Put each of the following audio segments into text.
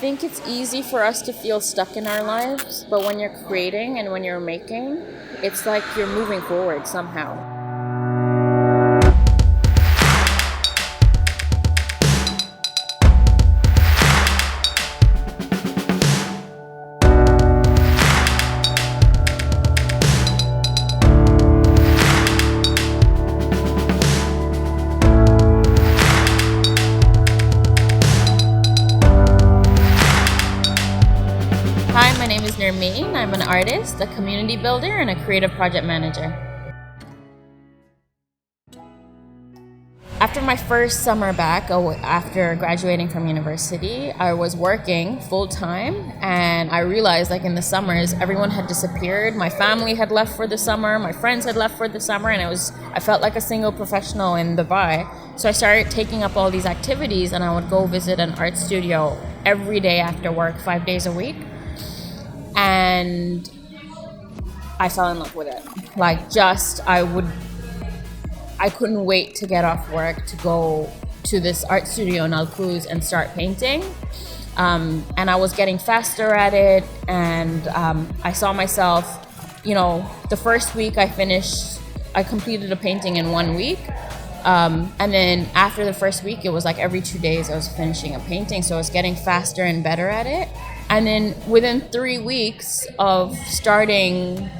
think it's easy for us to feel stuck in our lives, but when you're creating and when you're making, it's like you're moving forward somehow. Hi, my name is Narmeen. I'm an artist, a community builder, and a creative project manager. After my first summer back, after graduating from university, I was working full-time, and I realized in the summers, everyone had disappeared. My family had left for the summer, my friends had left for the summer, and I felt like a single professional in Dubai. So I started taking up all these activities, and I would go visit an art studio every day after work, 5 days a week. And I fell in love with it. I couldn't wait to get off work to go to this art studio in Al Quoz and start painting. And I was getting faster at it, and I saw myself, the first week I completed a painting in 1 week. And then after the first week, it was like every 2 days I was finishing a painting. So I was getting faster and better at it. And then within 3 weeks of starting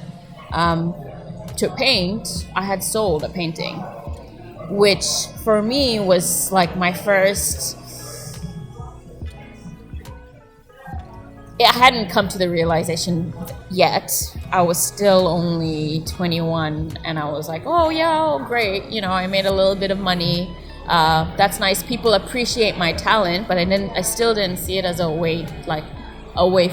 to paint, I had sold a painting, which for me was like my first. I hadn't come to the realization yet. I was still only 21, and I was like, oh yeah, great. I made a little bit of money. That's nice. People appreciate my talent, but I still didn't see it as a way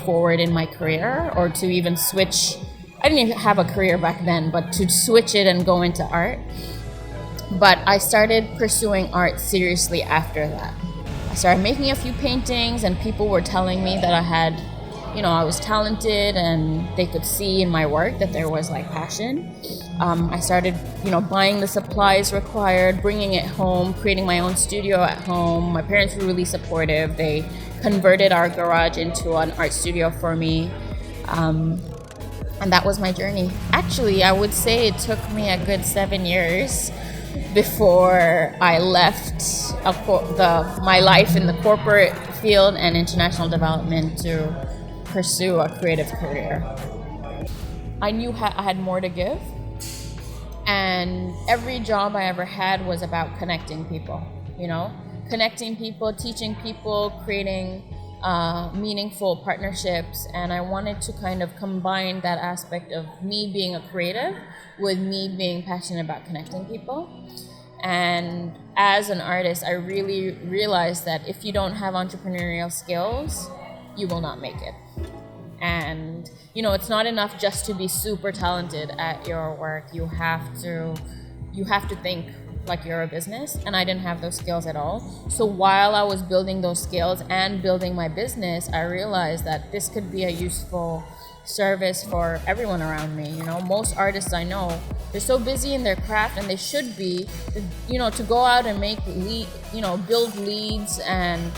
forward in my career, or to even switch. I didn't even have a career back then, but to switch it and go into art. But I started pursuing art seriously after that. I started making a few paintings, and people were telling me that I was talented, and they could see in my work that there was passion. I started, buying the supplies required, bringing it home, creating my own studio at home. My parents were really supportive. They converted our garage into an art studio for me. And that was my journey. Actually, I would say it took me a good 7 years before I left my life in the corporate field and international development to pursue a creative career. I knew I had more to give, and every job I ever had was about connecting people, teaching people, creating meaningful partnerships. And I wanted to kind of combine that aspect of me being a creative with me being passionate about connecting people. And as an artist, I really realized that if you don't have entrepreneurial skills, you will not make it. And it's not enough just to be super talented at your work. You have to think like you're a business, and I didn't have those skills at all. So while I was building those skills and building my business, I realized that this could be a useful service for everyone around me. Most artists I know, they're so busy in their craft, and they should be, to go out and build leads and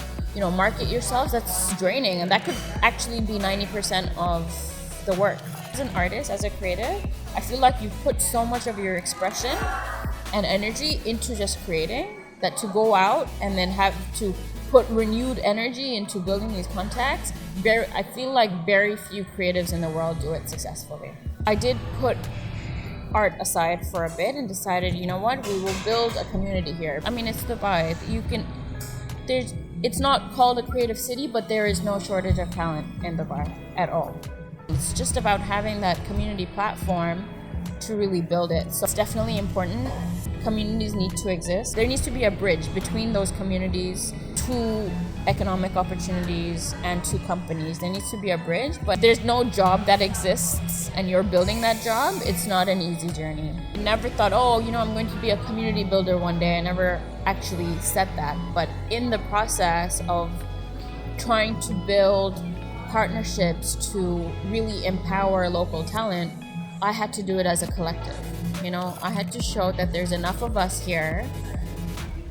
market yourselves. That's draining, and that could actually be 90% of the work. As an artist, as a creative, I feel like you put so much of your expression and energy into just creating, that to go out and then have to put renewed energy into building these contacts, I feel like very few creatives in the world do it successfully. I did put art aside for a bit and decided, we will build a community here. It's Dubai. It's not called a creative city, but there is no shortage of talent in Dubai at all. It's just about having that community platform to really build it. So it's definitely important. Communities need to exist. There needs to be a bridge between those communities to economic opportunities and to companies. There needs to be a bridge, but there's no job that exists and you're building that job. It's not an easy journey. I never thought, I'm going to be a community builder one day. I never actually said that. But in the process of trying to build partnerships to really empower local talent, I had to do it as a collective. I had to show that there's enough of us here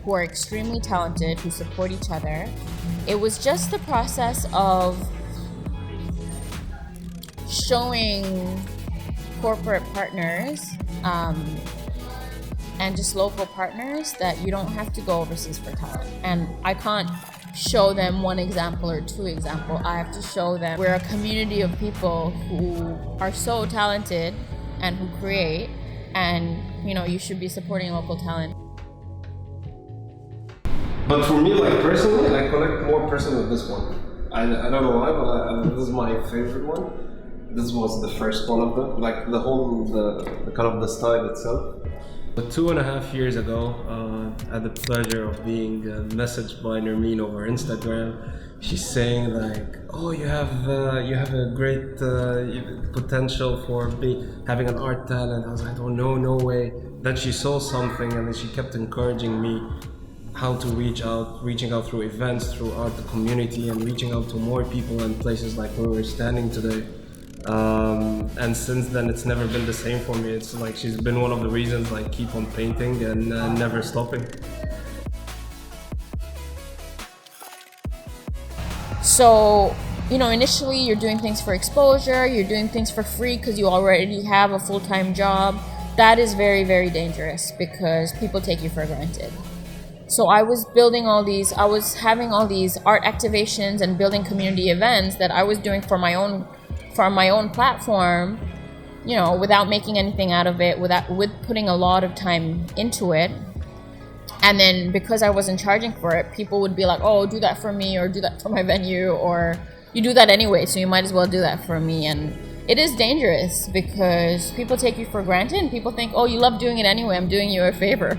who are extremely talented, who support each other. It was just the process of showing corporate partners and just local partners that you don't have to go overseas for talent. And I can't show them one example or two examples. I have to show them we're a community of people who are so talented and who create, and you should be supporting local talent. But for me, like personally, I connect more personally with this one. I don't know why, but this is my favorite one. This was the first one of them, like the kind of the style itself. But 2.5 years ago, I had the pleasure of being messaged by Narmeen over Instagram. She's saying like, "Oh, you have a great potential for having an art talent." I was like, "Oh no way." Then she saw something, and then she kept encouraging me how to reaching out through events, through art community, and reaching out to more people and places like where we're standing today. And since then, it's never been the same for me. It's like she's been one of the reasons I keep on painting and never stopping. So, initially you're doing things for exposure, you're doing things for free because you already have a full-time job. That is very, very dangerous because people take you for granted. So I was having all these art activations and building community events that I was doing for my own platform, without making anything out of it, with putting a lot of time into it. And then because I wasn't charging for it, people would be like, "Oh, do that for me," or "Do that for my venue," or "You do that anyway, so you might as well do that for me." And it is dangerous because people take you for granted and people think, "Oh, you love doing it anyway, I'm doing you a favor."